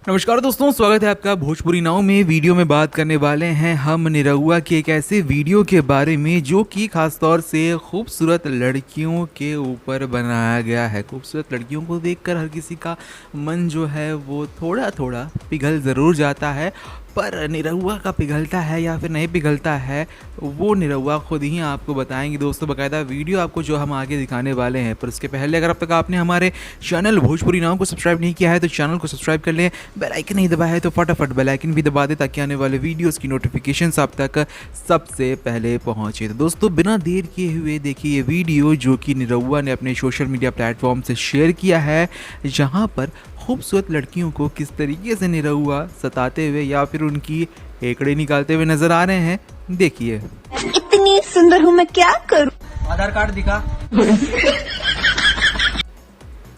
नमस्कार दोस्तों, स्वागत है आपका भोजपुरी नाव में। वीडियो में बात करने वाले हैं हम निरहुआ के एक ऐसे वीडियो के बारे में जो कि खास तौर से खूबसूरत लड़कियों के ऊपर बनाया गया है। खूबसूरत लड़कियों को देखकर हर किसी का मन जो है वो थोड़ा थोड़ा पिघल ज़रूर जाता है, पर निरहुआ का पिघलता है या फिर नहीं पिघलता है वो निरहुआ खुद ही आपको बताएंगे दोस्तों। बाकायदा वीडियो आपको जो हम आगे दिखाने वाले हैं, पर उसके पहले अगर अब तक आपने हमारे चैनल भोजपुरी नाव को सब्सक्राइब नहीं किया है तो चैनल को सब्सक्राइब कर लें। बेल आइकन नहीं दबाया है तो फटाफट बेल आइकन भी दबा दें ताकि आने वाले वीडियोस की नोटिफिकेशंस आप तक सबसे पहले पहुंचे। तो दोस्तों बिना देर किए हुए देखिए ये वीडियो जो कि निरहुआ ने अपने सोशल मीडिया प्लेटफॉर्म से शेयर किया है, जहां पर खूबसूरत लड़कियों को किस तरीके से निरहुआ सताते हुए या फिर उनकी एकड़े निकालते हुए नजर आ रहे हैं। देखिए। इतनी सुंदर हूँ मैं क्या करूँ। आधार कार्ड दिखा।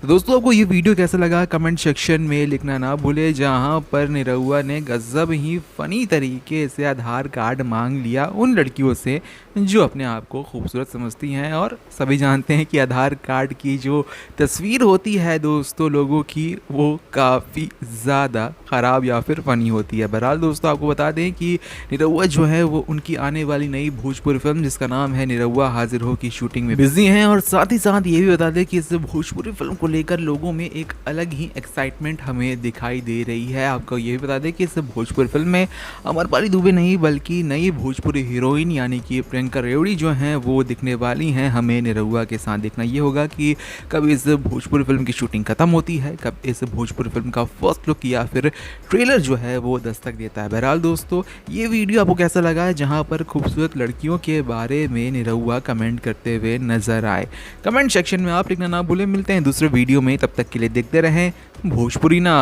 तो दोस्तों आपको ये वीडियो कैसा लगा कमेंट सेक्शन में लिखना ना भूले, जहां पर निरहुआ ने गजब ही फनी तरीके से आधार कार्ड मांग लिया उन लड़कियों से जो अपने आप को खूबसूरत समझती हैं। और सभी जानते हैं कि आधार कार्ड की जो तस्वीर होती है दोस्तों लोगों की, वो काफ़ी ज़्यादा ख़राब या फिर फ़नी होती है। बहरहाल दोस्तों आपको बता दें कि निरहुआ जो है वो उनकी आने वाली नई भोजपुरी फिल्म जिसका नाम है निरहुआ हाजिर हो की शूटिंग में बिजी हैं। और साथ ही साथ ये भी बता दें कि इस भोजपुरी फिल्म को लेकर लोगों में एक अलग ही एक्साइटमेंट हमें दिखाई दे रही है। आपको ये भी बता दें कि इस भोजपुरी फिल्म में अमरपाली दुबे नहीं बल्कि नई भोजपुरी हीरोइन यानी कि प्रियंका रेवड़ी जो हैं वो दिखने वाली हैं। हमें निरहुआ के साथ देखना ये होगा कि कब इस भोजपुरी फिल्म की शूटिंग खत्म होती है, कब इस भोजपुरी फिल्म का फर्स्ट लुक या फिर ट्रेलर जो है वो दस्तक देता है। बहरहाल दोस्तों ये वीडियो आपको कैसा लगा है, जहां पर खूबसूरत लड़कियों के बारे में निरहुआ कमेंट करते हुए नजर आए। कमेंट सेक्शन में आप लिखना ना भूलें। मिलते हैं दूसरे वीडियो में, तब तक के लिए देखते रहें भोजपुरी नाव।